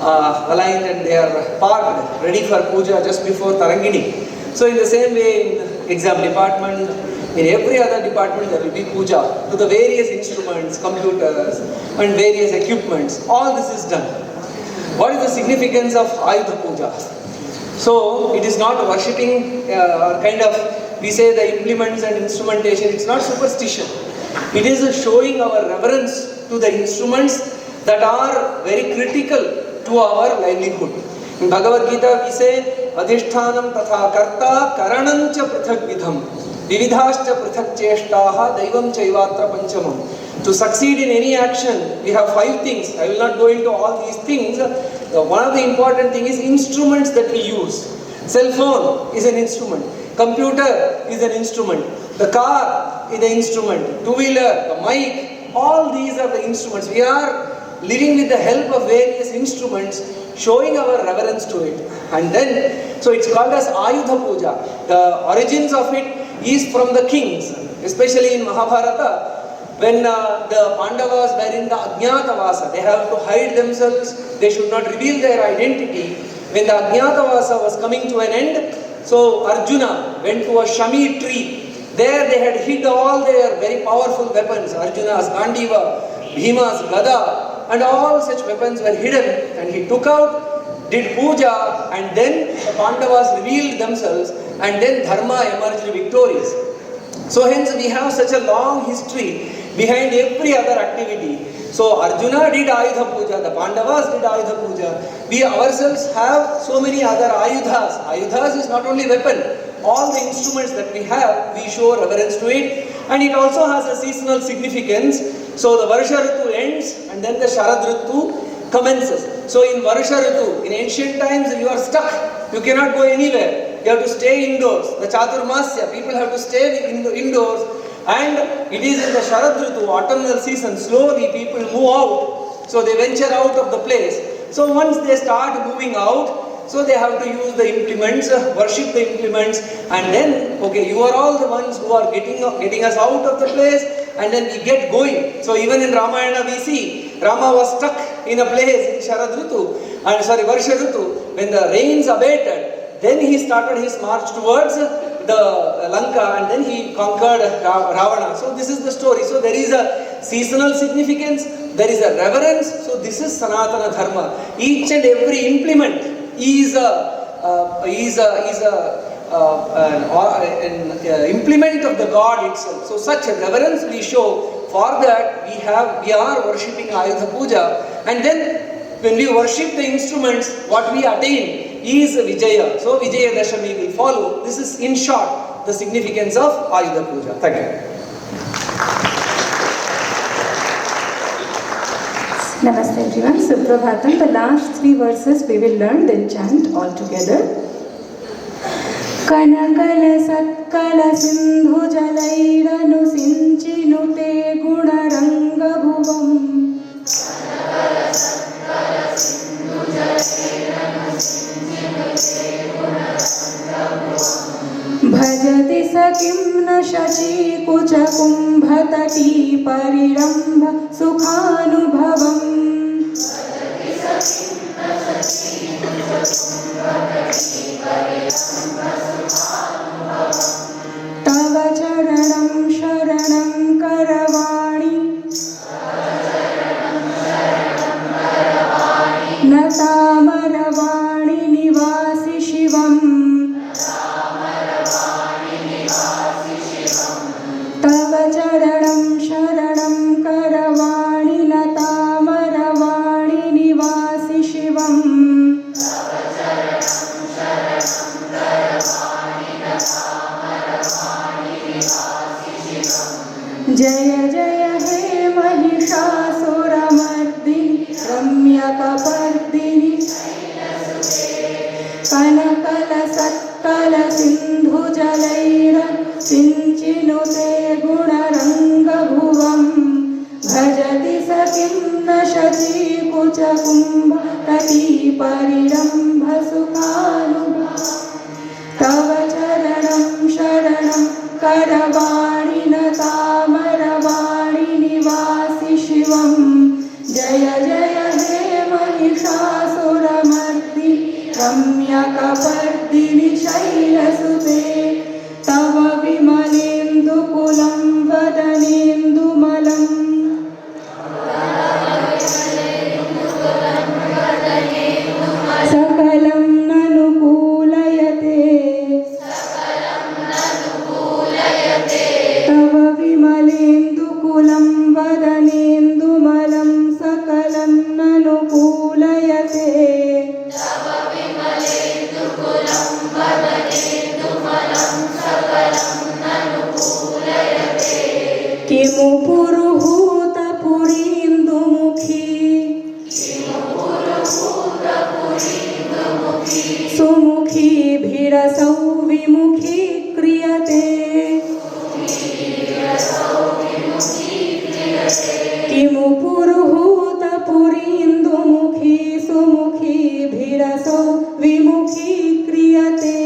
aligned and they are parked ready for puja just before Tarangini. So in the same way, in exam department, in every other department there will be puja to the various instruments, computers and various equipments. All this is done. What is the significance of Ayudha Puja? So it is not worshipping kind of, we say the implements and instrumentation, it's not superstition. It is showing our reverence to the instruments that are very critical to our livelihood. In Bhagavad Gita we say, Adhishthanam tatha karta karanam cha prathak vidham vividhascha prathak cheshtaha daivam chaivatra panchamam. To succeed in any action, we have 5 things. I will not go into all these things. One of the important things is instruments that we use. Cell phone is an instrument. Computer is an instrument. The car is an instrument. Two-wheeler, the mic, all these are the instruments. We are living with the help of various instruments, showing our reverence to it. And then, so it's called as Ayudha Puja. The origins of it is from the kings, especially in Mahabharata. When the Pandavas were in the Ajñātavasa, they have to hide themselves, they should not reveal their identity. When the Ajñātavasa was coming to an end, so Arjuna went to a Shami tree. There they had hid all their very powerful weapons, Arjuna's Gandiva, Bhima's Gada, and all such weapons were hidden. And he took out, did puja, and then the Pandavas revealed themselves, and then Dharma emerged victorious. So hence we have such a long history behind every other activity. So Arjuna did Ayudha Puja, the Pandavas did Ayudha Puja. We ourselves have so many other Ayudhas. Ayudhas is not only weapon. All the instruments that we have, we show reverence to it. And it also has a seasonal significance. So the Varsha Ritu ends and then the Sharad Ritu commences. So in Varsha Ritu, in ancient times you are stuck. You cannot go anywhere. You have to stay indoors. The Chaturmasya, people have to stay indoors. And it is in the Sharad Ritu, autumnal season, slowly people move out. So they venture out of the place. So once they start moving out, so they have to use the implements, worship the implements, and then, okay, you are all the ones who are getting us out of the place, and then we get going. So even in Ramayana we see, Rama was stuck in a place in Varsha Ritu. When the rains abated, then he started his march towards the Lanka, and then he conquered Ravana. So this is the story. So there is a seasonal significance, there is a reverence. So this is Sanatana Dharma. Each and every implement is an implement of the God itself. So such a reverence we show. For that we are worshipping Ayudha Puja, and then when we worship the instruments, what we attain is Vijaya. So Vijaya Dashami will follow. This is in short the significance of Ayudha Puja. Thank you. Namaste everyone. Suprabhatam. The last 3 verses we will learn, then chant all together. Kanakala satkala sindhu jalairanu sinchinute gunaranga bhuvam. Bhajati sakim na shachi kucha kumbhatati parirambha sukhanubhavam. Tava charanam sharanam karavani natamaravani nivasi shivam. Tava charanam sharanam karavani natamaravani nivasi shivam. Jaya Jaya He Mahishasuramardini Ramyakapardini Kanakala Satkala Sindhu Jalaira Sinchinute Gunaranga Bhuvam. Bhajati Sakim Nashati Kucha Kumbha Tati Parirambha Sukhanubha. Tava Charanam Sharanam Karavani Natamaravani Nivasi Shivam. Jaya Jaya He Mahisha Mahishasuramardini रम्यकपर्दिनि शैलसुते तव विमलेन्दुकुलं वदनेन्दुमलम् सकलं ननुकूलयते तव विमलेन्दुकुलं वदनेन्दुमलं सकलं ननुकूलयते किमु पुरुहूतपुरीन्दुमुखी सुमुखी भिरसौ विमुखी क्रियते किमु पुरुहूतपुरीन्दुमुखी सुमुखी भिरसौ विमुखी क्रियते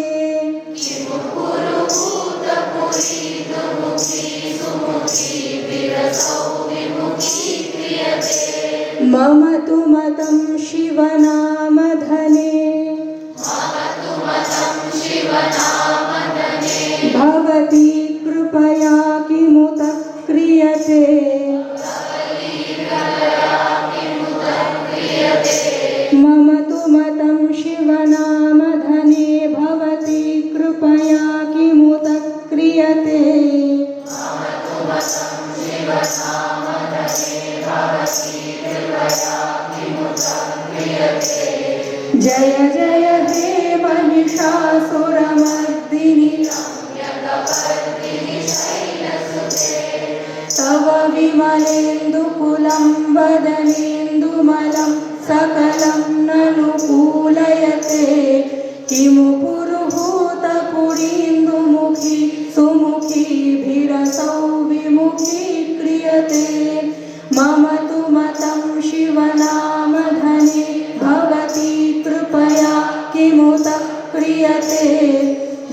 मम तु मतं शिवनामधने भवती कृपया किमुत क्रियते मम तु मतं शिवनामधने भवती कृपया किमुत क्रियते जय जय हे महिषासुरमर्दिनि तव विमलेन्दुकुलं वदनेन्दुमलं सकलं ननुकूलयते किमु पुरुहूतपुरीन्दुमुखी सुमुखी भिरसौ विमुखी क्रियते मम तु मतं शिवनामधने भवती कृपया किमुत क्रियते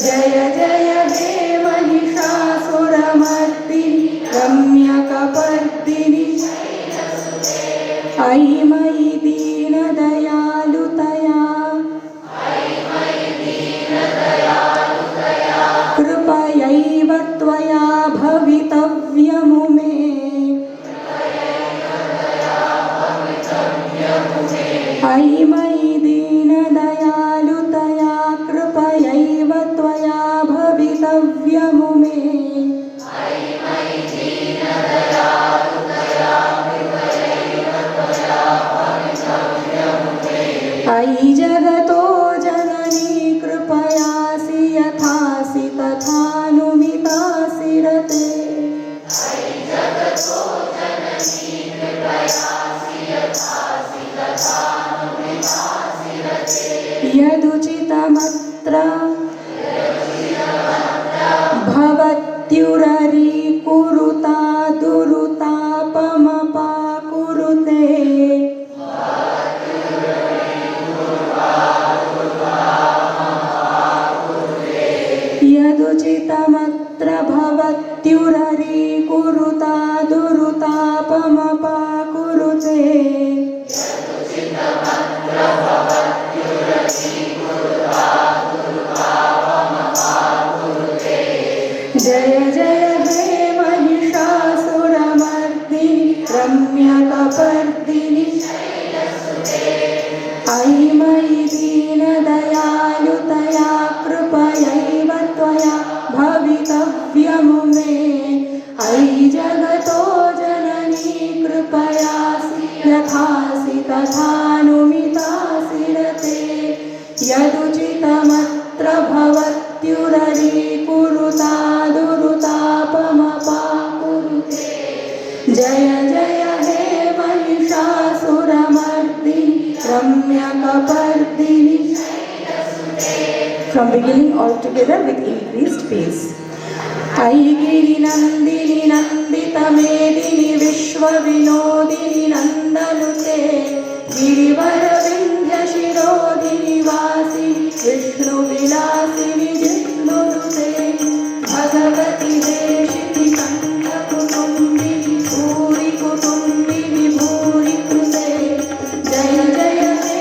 जय जय हे महिषासुरमर्दिनि रम्यकपर्दिनि अयि मयि दीनदयालुतया कृपयैव त्वया भवितव्यमु मे अयि मयि दीनदयालुतया कृपयैव त्वया भवितव्यमु मे अयि जगतो जननी कृपयासि यथासि तथानुमितासि रते यदुचितमत्र भवत्युररी कुरुता दुरुतापमपाकुरुते यदुचितमत्र भवत्युररी कुरुता दुरुतापमपाकुरुते जय जय हे महिषासुरमर्दिनि रम्यकपर्दिनि अयि मयि दीनदयालुतया कृपयैव त्वया भवितव्यमु मे अयि जगतो जननी कृपयासि यथासि तथानुमितासि रते यदुचितमत्र भवत्युररी कुरुता दुरुतापमपाकुरुते जय जय हे Mahishasuramardini रम्यकपर्दिनि From beginning all together with increased pace. अयि गिरिनन्दिनि नन्दितमेदिनि विश्वविनोदिनि नन्दनुते गिरिवरविन्ध्यशिरोधिनि वासिनि विष्णुविलासिनि जिष्णुनुते भगवति देशिनि कण्ठकुटुम्बिनि भूरि कुटुम्बिनि भूरि कृते जय जय हे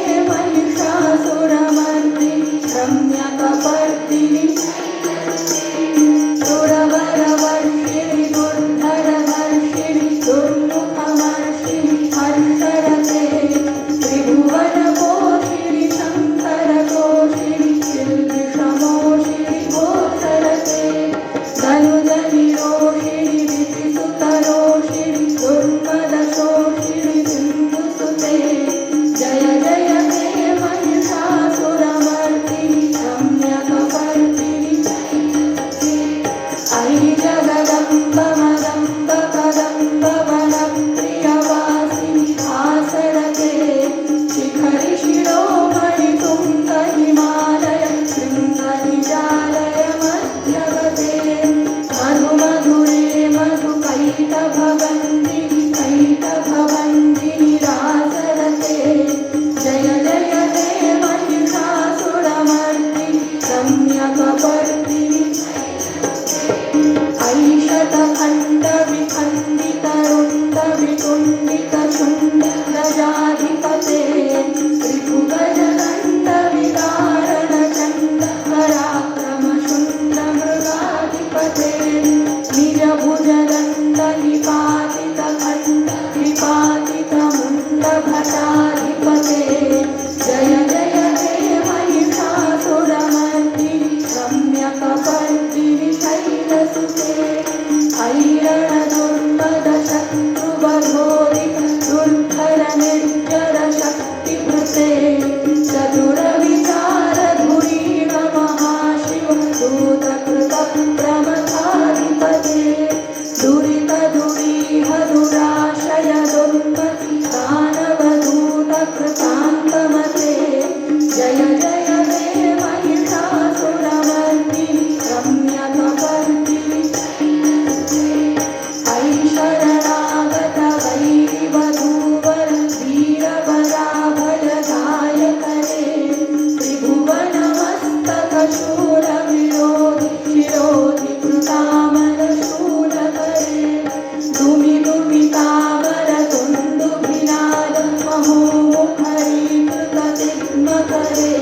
करे।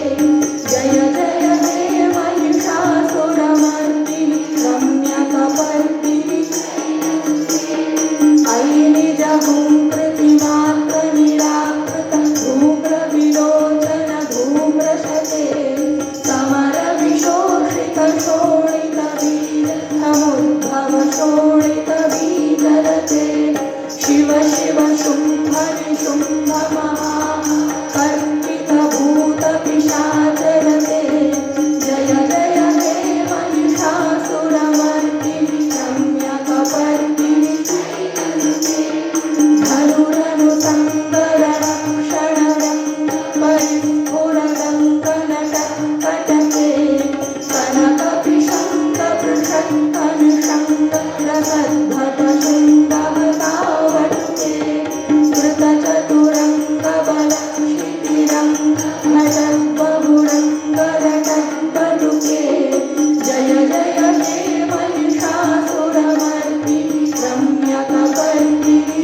जय जय हे महिषासुरमर्दिनि रम्यकपर्दिनि अयि निजहुं कृतिमात्रनिराकृत धूम्रविलोचन धूम्रशते समरविशोषितशोणितवीर समुद्भवशोणितवीररते शिव शिव शुम्भ निशुम्भ महा कर्पितभूतपिशाचरते। जय जय हे महिषासुरमर्दिनि रम्यकपर्दिनि धनुरनुसङ्गरक्षणरङ्ग परिस्फुरदङ्कनटकटके कनकपिशङ्गपृषङ्कनुषङ्ग रसद्भटशृङ्गवतावटुके कृतचतुरङ्गबलक्षितिरङ्ग भटद्बहुरङ्गरटकटुके। जय जय हे महिषासुरमर्दिनि रम्यकपर्दिनि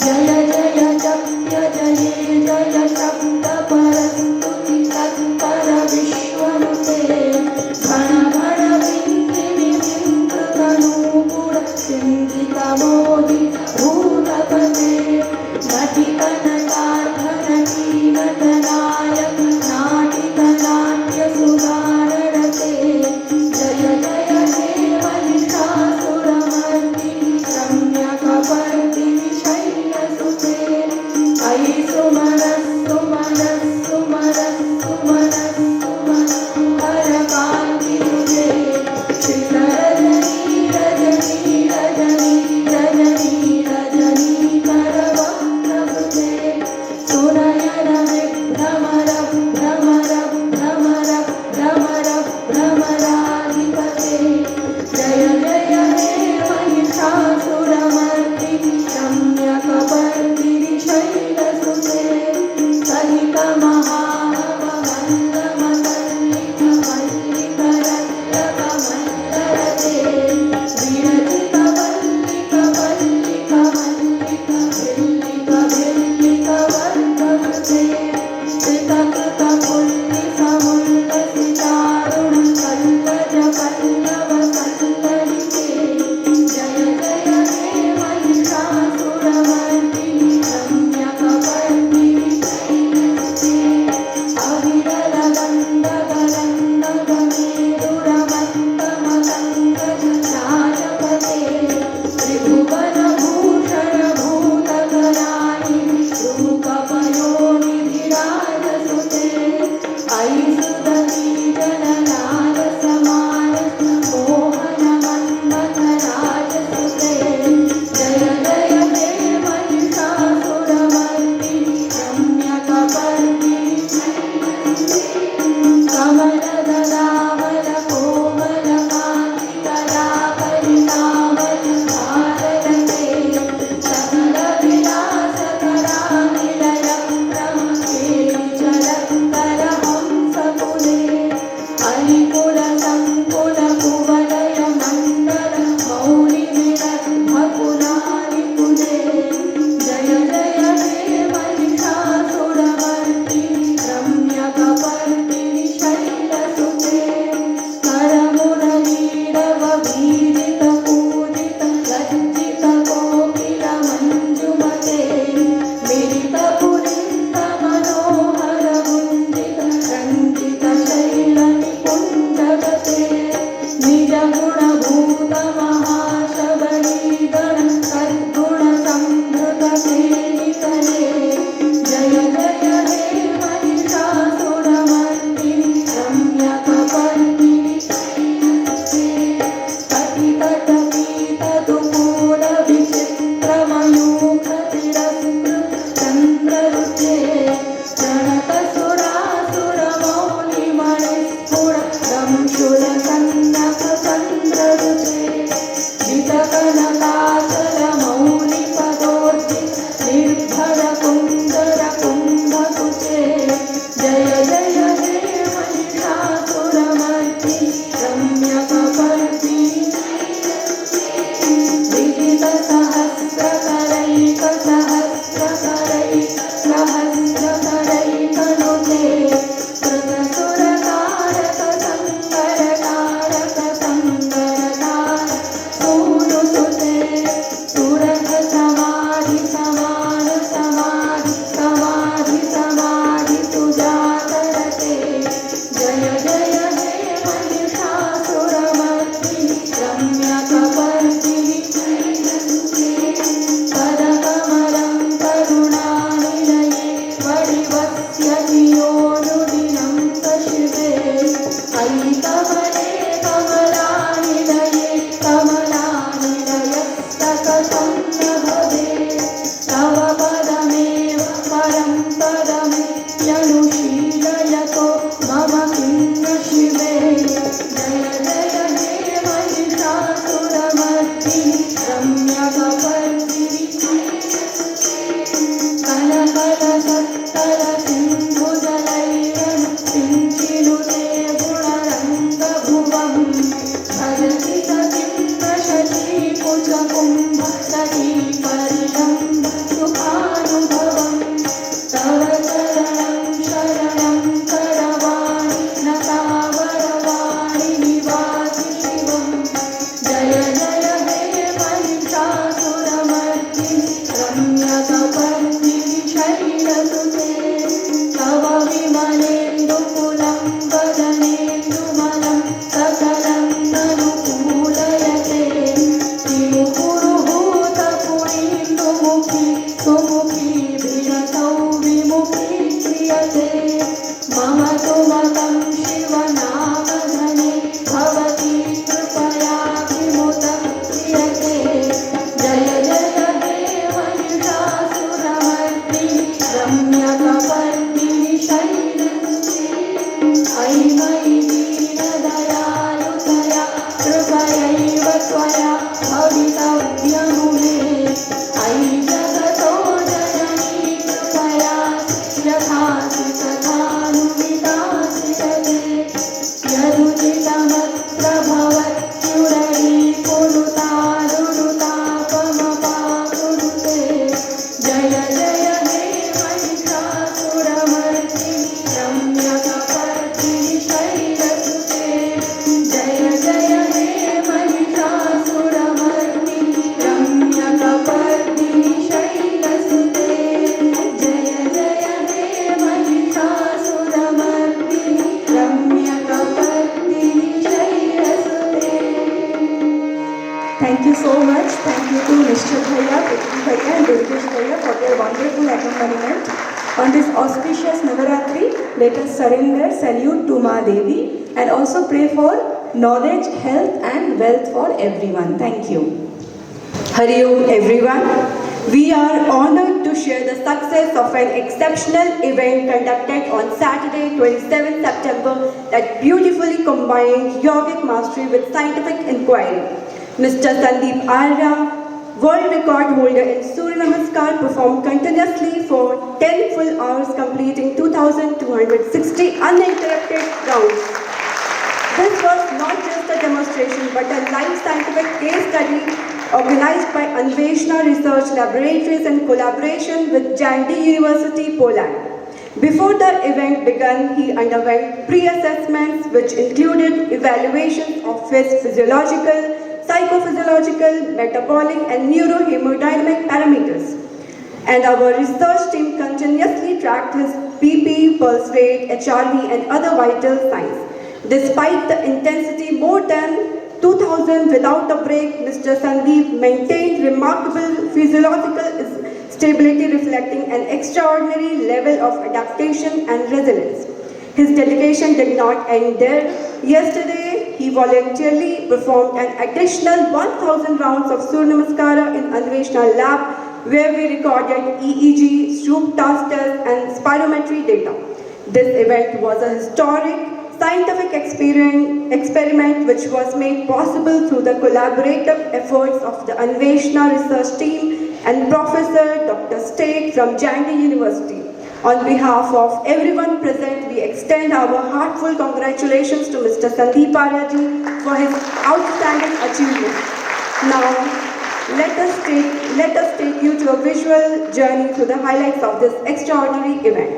जय जय जप्य जये जय शब्द परस्तुति तत्पर विश्वनुते घन घन विन्ध्रिनि विकृतनूपुर सिन्धितमोदि भूतपते नटितनटार्धनटीनटनायक नाटितनाट्यसुधाररते। जय जय हे महिषासुरमर्दिनि रम्यकपर्दिनि शैलसुते अयि सुमनः सुमनः सुमनः सुमनः सुमनः हरकान्तियुगे श्रीरजनी रजनी रजनी रजनी रजनी करवक्त्रभुजे सुनयन विभ्रमर भ्रमर भ्रमर भ्रमर भ्रमराधिपते। जय जय हे महिषासुरमर्दिनि रम्यकपर्दिनि शैलसुते सहित महाममल्लिकमल्लिकरत्नकमण्डलते विरचितवल्लिकवल्लिकमल्लिकभिल्लिकवर्गकृते कृतकृतपुल्लिसमुल्लसितारुणकल्पजपल्लवसल्ललिते। जय जय हे महिषासुरमर्दिनि रम्यकपर्दिनि अविरलगण्डगलण्डगमेरुरमत्तमतङ्गजटायपते त्रिभुवनभूषणभूतकराणि रूपपयोनिधिराजसुते अयि सुदती जनलालसमानस मोहनमन्मथराजसुते। जय जय हे महिषासुरमर्दिनि रम्यकपर्दिनि कमलदलावल कोमलकान्तिकलापरितावल भारते सकलविलासकरानिलय प्रमकेलिचलत्करहंसकुले अलिकुलसङ्कुलकुवलय मण्डल मौलिविरद्भकुलालिकुले। जय जय हे महिषासुरमर्दिनि रम्यकपर्दिनि शैलसुते करमुरलीरवभीरितपूजित लज्जितकोकिलमञ्जुमते मिलितपुलिन्दमनोहरगुञ्जित रञ्जितशैलनिकुञ्जगते निजगुणभूतमहाशबरीगण सद्गुणसंहृतसेवितले। जय जय हे महिषासुरमर्दिनि रम्यकपर्दिनि पतितटपीतदुकूलविचित्रमयूखतिरस्पृक्चन्द्ररुचे प्रणतसुरासुरमौलिमणिस्फुर दंशुलसन्नखचन्द्ररुचे जितकनकाचलमौलिपदोर्जित निर्भरकुन्दरकुम्भकुचे। जय जय हे महिषासुरमर्दिनि रम्यकपर्दिनि विजितसहस्रकरैकसहस्रकरैकसहस्रकरैक पश्यति यो रुदिनं सशिवे अयि कमले कमलानिलये कमलानिलयस्तकथं न भवेत् तव पदमेव परं पदमित्यनुशीलयतो मम किं न शिवे जय जय हे महिषासुरमर्दिनि रम्यकपर्दिनि कलकलसत्तरसिन्धुजलैरनुसिञ्चिनुते गुणरङ्गभुवम् भजति सखिं प्रशतीकुचकुम्भसतीपरिलम्बसुखानुभवम् तव चरणं शरणं करवाणि नतावरवाणि निवासि शिवम् जय जय हे महिषासुरमर्दिनि रम्यकपर्दिनि शैलसुते तव विमलेन्दुकुलं वदनेन्दुमलं सकलं ननुकूलयते त्रिमुकुरुभूतपुरीन्दुमुखी सुमुखी विरतौ विमुखी क्रियते मम तु मतं शिवनामधने भवती कृपया विमुतं क्रियते जय जय हे महिषासुरमर्दिनि रम्यकपर्दिनि शैलसुते अयि मयि दीनदयालुतया कृपयैव त्वया भवितव्यमुमे अयि जगतो जननी कृपया यथासि तथानुविदासितते यदुचितमत्र भवत्युररीकुरुतारुरुतापमपाकुरुते जय जय हे महिषासुरमर्दिनि रम्यकपर्दिनि शैलसुते जय जय हे महिषासुरमर्दिनि रम्यकपर्दिनि शैलसुते जय जय हे Mahishasuramardini रम्यकपर्दिनि शैलसुते. Thank you so much. Thank you to Mr. Bhaiya, Prithvi Bhaiya and Durgesh Bhaiya for their wonderful accompaniment. On this auspicious Navaratri, let us surrender salute to Ma Devi and also pray for knowledge, health and wealth for everyone. Thank you. Hari Om everyone. We are honored to share the success of an exceptional event conducted on Saturday, 27th September that beautifully combined yogic mastery with scientific inquiry. Mr. Sandeep Arya, world record holder in Surya Namaskar, performed continuously for 10 full hours, completing 2,260 uninterrupted rounds. This was not just a demonstration but a live scientific case study organized by Anveshna Research Laboratories in collaboration with Jandy University, Poland. Before the event began, he underwent pre-assessments which included evaluations of his physiological, psychophysiological, metabolic and neurohemodynamic parameters. And our research team continuously tracked his BP, pulse rate, HRV and other vital signs. Despite the intensity more than 2000 without a break, Mr. Sandeep maintained remarkable physiological stability, reflecting an extraordinary level of adaptation and resilience. His dedication did not end there. Yesterday, he voluntarily performed an additional 1,000 rounds of Surya Namaskara in Anveshna lab, where we recorded EEG, Stroop task test and spirometry data. This event was a historic scientific experiment which was made possible through the collaborative efforts of the Anveshna research team and Professor Dr. State from Jandy University. On behalf of everyone present, we extend our heartfelt congratulations to Mr. Sandeep Arya ji for his outstanding achievement. Now, let us take you to a visual journey through the highlights of this extraordinary event.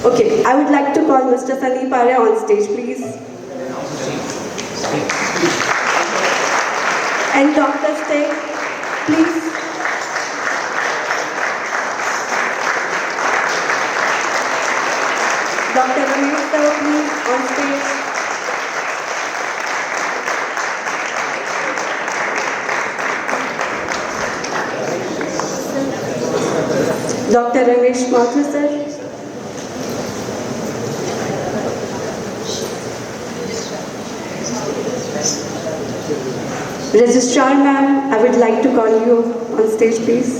Okay, I would like to call Mr. Sandeep Arya on stage, please. And Dr. State, please. Dr. Ramesh sir, please, on stage. Dr. Ramesh Mathur sir. Registrar ma'am, I would like to call you on stage please.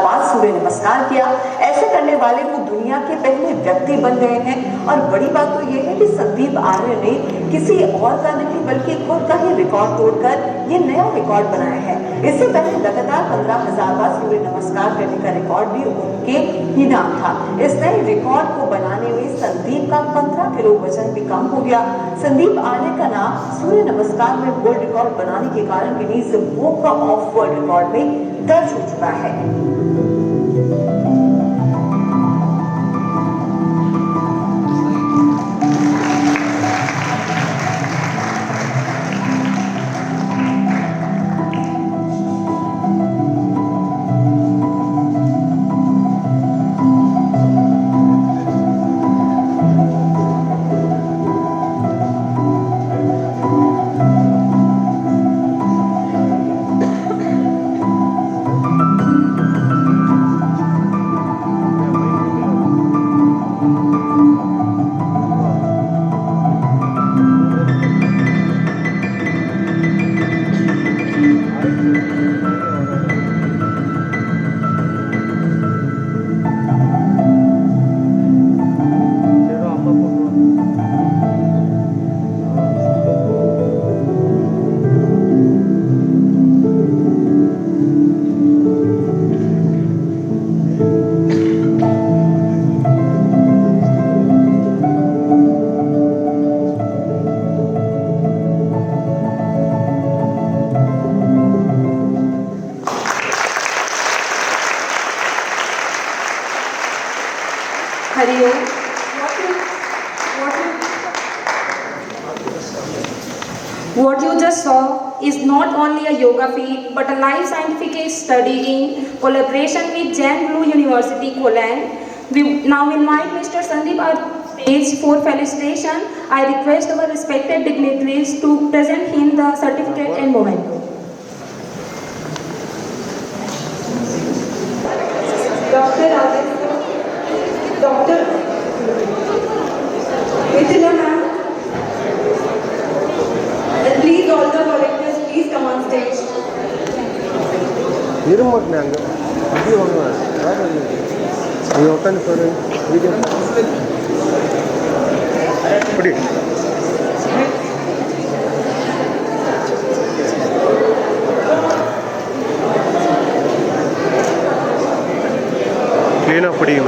बाद सूर्य नमस्कार किया। ऐसे करने वाले वो दुनिया के पहले व्यक्ति बन गए हैं। और बड़ी बात तो ये है कि संदीप आर्य ने किसी और का नहीं बल्कि खुद का ही रिकॉर्ड तोड़कर ये नया रिकॉर्ड बनाया है। इससे पहले लगातार 15,000 बार सूर्य नमस्कार करने का रिकॉर्ड भी उनके ही नाम था। इस नए रिकॉर्ड को बनाने में संदीप का 15 किलो वजन भी कम हो गया। संदीप आर्य का नाम सूर्य नमस्कार में वर्ल्ड रिकॉर्ड बनाने के कारण Guinness book of world record में दर्ज हो चुका है। What you just saw is not only a yoga feat but a life scientific study in collaboration with Jan Blue University, Cologne. We now invite Mr. Sandeep on stage for felicitation. I request our respected dignitaries to present him the certificate and memento. Dr. Rajesh, Dr. Mithila ma'am, and please all the volunteers, please come on stage. Clean up putting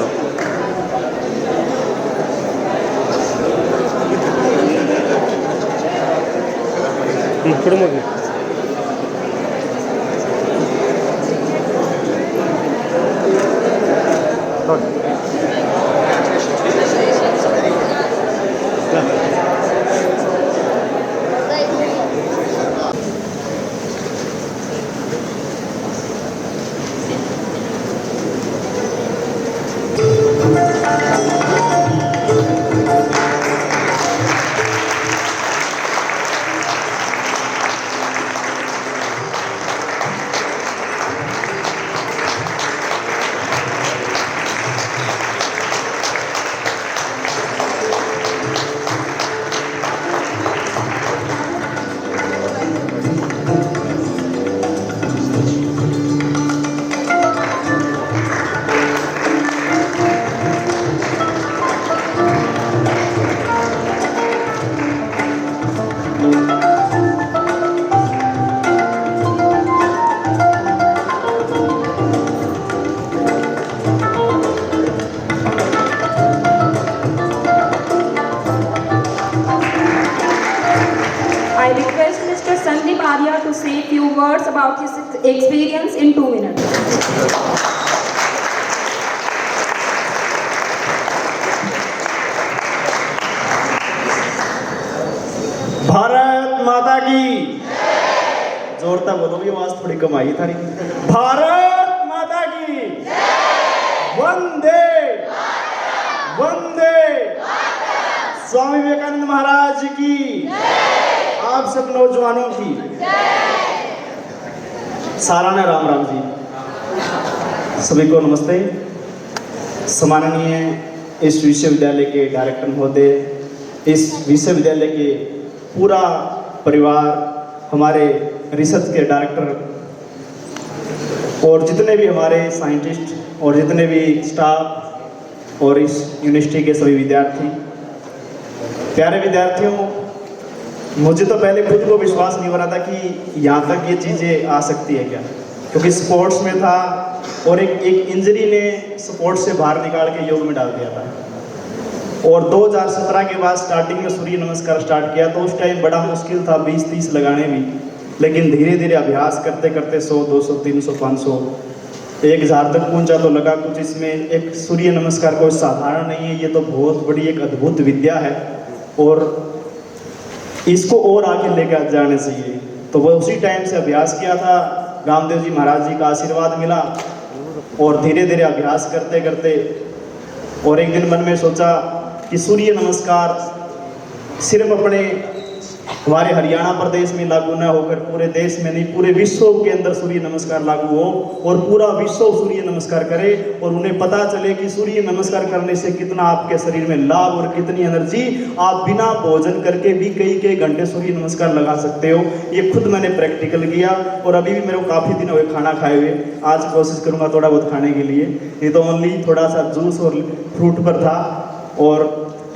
I request Mr. Sandeep Arya to say a few words about his experience in 2 minutes. Bharat माता की जोरता बोलो, ये आवाज थोड़ी कम आई थारी। भारत माता की वंदे वंदे स्वामी विवेकानंद महाराज की, आप सब नौजवानों की साराना राम राम जी। सभी को नमस्ते। सम्माननीय इस विश्वविद्यालय के डायरेक्टर महोदय, इस विश्वविद्यालय के पूरा परिवार, हमारे रिसर्च के डायरेक्टर और जितने भी हमारे साइंटिस्ट और जितने भी स्टाफ और इस यूनिवर्सिटी के सभी विद्यार्थी, प्यारे विद्यार्थियों, मुझे तो पहले खुद को विश्वास नहीं हो रहा था कि यहाँ तक ये चीज़ें आ सकती है क्या, क्योंकि स्पोर्ट्स में था और एक इंजरी ने स्पोर्ट्स से बाहर निकाल के योग में डाल दिया था। और 2017 के बाद स्टार्टिंग में सूर्य नमस्कार स्टार्ट किया तो उस टाइम बड़ा मुश्किल था 20-30 लगाने भी, लेकिन धीरे धीरे अभ्यास करते करते 100, 200, 300, 500, 1000 तक पहुंचा तो लगा कुछ इसमें एक सूर्य नमस्कार कोई साधारण नहीं है, ये तो बहुत बड़ी एक अद्भुत विद्या है और इसको और आगे लेकर जाने चाहिए। तो वो उसी टाइम से अभ्यास किया था, रामदेव जी महाराज जी का आशीर्वाद मिला और धीरे धीरे अभ्यास करते करते और एक दिन मन में सोचा कि सूर्य नमस्कार सिर्फ अपने हमारे हरियाणा प्रदेश में लागू न होकर पूरे देश में नहीं, पूरे विश्व के अंदर सूर्य नमस्कार लागू हो और पूरा विश्व सूर्य नमस्कार करे और उन्हें पता चले कि सूर्य नमस्कार करने से कितना आपके शरीर में लाभ और कितनी एनर्जी, आप बिना भोजन करके भी कई घंटे सूर्य नमस्कार लगा सकते हो। ये खुद मैंने प्रैक्टिकल किया और अभी भी मेरे को काफ़ी दिन हुए खाना खाए हुए, आज कोशिश करूँगा थोड़ा बहुत खाने के लिए। ये तो ओनली थोड़ा सा जूस और फ्रूट पर था और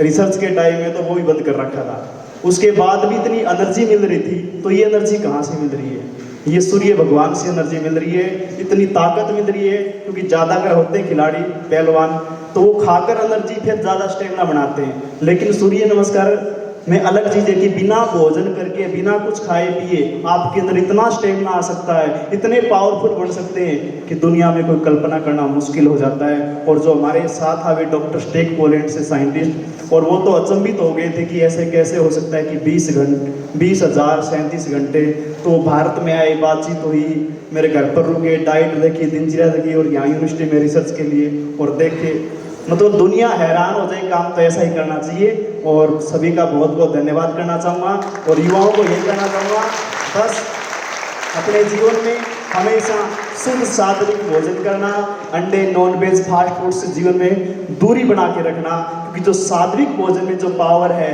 रिसर्च के टाइम में तो वो भी बंद कर रखा था। उसके बाद भी इतनी एनर्जी मिल रही थी, तो ये एनर्जी कहाँ से मिल रही है? ये सूर्य भगवान से एनर्जी मिल रही है, इतनी ताकत मिल रही है, क्योंकि ज़्यादा अगर होते हैं खिलाड़ी पहलवान तो वो खाकर एनर्जी फिर ज़्यादा स्टेमिना बनाते हैं, लेकिन सूर्य नमस्कार में अलग चीज़ है कि बिना भोजन करके, बिना कुछ खाए पिए आपके अंदर इतना स्टेमिना आ सकता है, इतने पावरफुल बन सकते हैं कि दुनिया में कोई कल्पना करना मुश्किल हो जाता है। और जो हमारे साथ आए डॉक्टर स्टेक पोलैंड से साइंटिस्ट, और वो तो अचंभित हो गए थे कि ऐसे कैसे हो सकता है कि 20,037 घंटे। तो भारत में आए, बातचीत हुई, मेरे घर पर रुके, डाइट देखी, दिनचर्या देखी और यहाँ यूनिवर्सिटी में रिसर्च के लिए और देखे, मतलब दुनिया हैरान हो जाए। काम तो ऐसा ही करना चाहिए और सभी का बहुत बहुत धन्यवाद करना चाहूँगा और युवाओं को यही कहना चाहूँगा, बस अपने जीवन में हमेशा शुद्ध सात्विक भोजन करना, अंडे, नॉन वेज, फास्ट फूड से जीवन में दूरी बना के रखना, क्योंकि जो सात्विक भोजन में जो पावर है,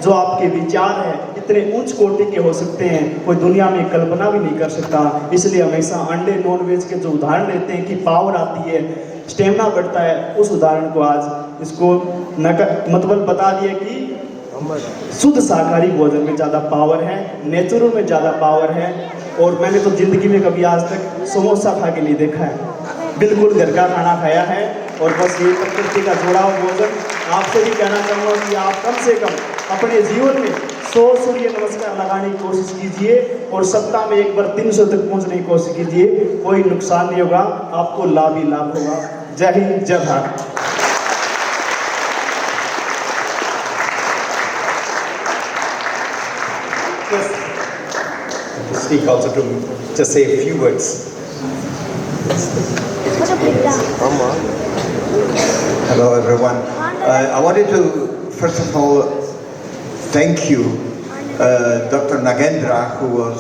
जो आपके विचार है, इतने उच्च कोटि के हो सकते हैं, कोई दुनिया में कल्पना भी नहीं कर सकता। इसलिए हमेशा अंडे, नॉन वेज के जो उदाहरण लेते हैं कि पावर आती है, स्टेमिना बढ़ता है, उस उदाहरण को आज इसको मतलब बता दिया कि शुद्ध शाकाहारी भोजन में ज़्यादा पावर है, नेचुरल में ज़्यादा पावर है। और मैंने तो ज़िंदगी में कभी आज तक समोसा खा के नहीं देखा है, बिल्कुल घर का खाना खाया है। और बस ये प्रकृति का जोड़ा हुआ भोजन आपसे भी कहना चाहूँगा कि आप कम से कम अपने जीवन में 100 सूर्य नमस्कार लगाने की कोशिश कीजिए और सप्ताह में एक बार 300 तक पहुँचने की कोशिश कीजिए, कोई नुकसान नहीं होगा, आपको लाभ ही लाभ होगा। जय हिंद, जय Bharat. Speak also to just say a few words. Hello everyone. I wanted to first of all thank you, Dr. Nagendra, who was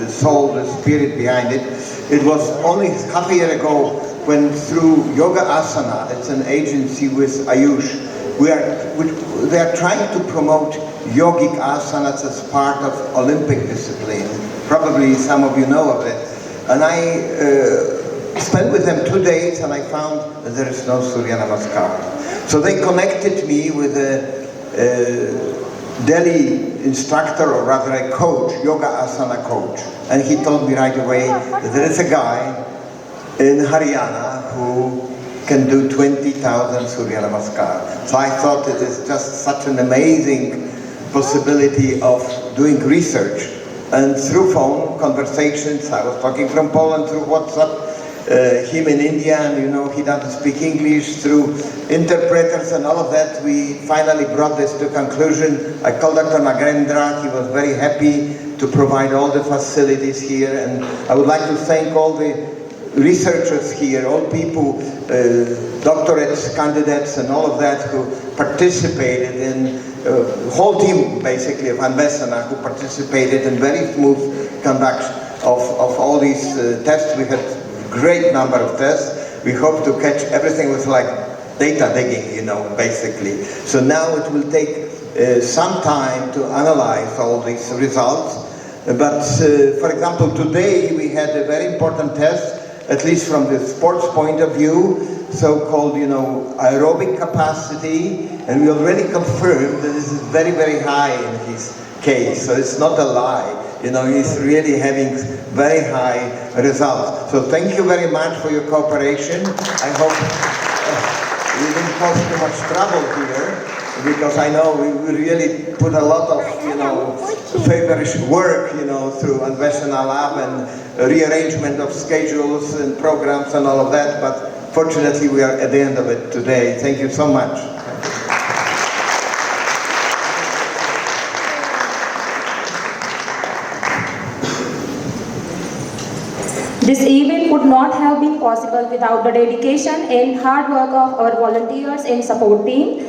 the soul, the spirit behind it. It was only half a year ago when through Yoga Asana, it's an agency with Ayush, they are trying to promote yogic asanas as part of Olympic discipline. Probably some of you know of it. And I spent with them 2 days and I found that there is no Surya Namaskar. So they connected me with a Delhi instructor, or rather a coach, yoga asana coach. And he told me right away that there is a guy in Haryana who can do 20,000 Surya Namaskar. So I thought it is just such an amazing possibility of doing research. And through phone conversations, I was talking from Poland through WhatsApp, him in India, and you know, he doesn't speak English, through interpreters and all of that, we finally brought this to conclusion. I called Dr. Nagendra, he was very happy to provide all the facilities here, and I would like to thank all the researchers here, all people, doctorates, candidates, and all of that who participated in, whole team basically of Anvesana who participated in very smooth conduct of all these tests. We had great number of tests. We hope to catch everything with like data digging, you know, basically. So now it will take some time to analyze all these results. But for example, today we had a very important test, at least from the sports point of view, so-called, you know, aerobic capacity, and we already confirmed that this is very, very high in his case. So it's not a lie. You know, he's really having very high results. So thank you very much for your cooperation. I hope we didn't cause too much trouble here, because I know we really put a lot of, you know, feverish work, you know, through Anvesana Lab and rearrangement of schedules and programs and all of that, but fortunately we are at the end of it today. Thank you so much. This event would not have been possible without the dedication and hard work of our volunteers and support team.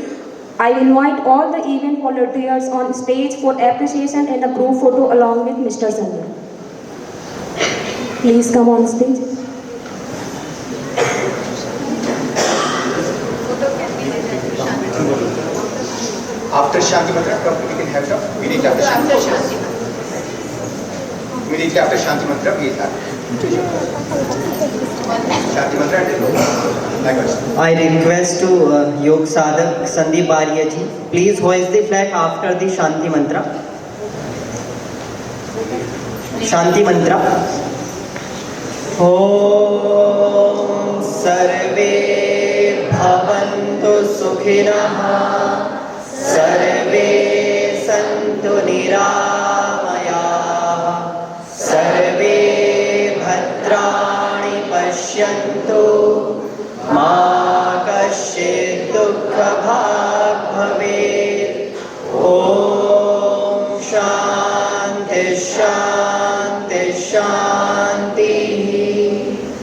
I invite all the event volunteers on stage for appreciation and a group photo along with Mr. Sandhu. Please come on stage. After Shanti Mantra, we can have some. Immediately after Shanti. Immediately after Shanti Mantra, we have. Shanti Mantra and likewise. I request to Yog Sadhak Sandeep Arya ji, please hoist the flag after the Shanti Mantra. Shanti Mantra. Om Sarve Bhavantu Sukhinah Sarve Santu Niramaya Sarve Bhadrani Pashyantu Ma Kasyit Dukha Bha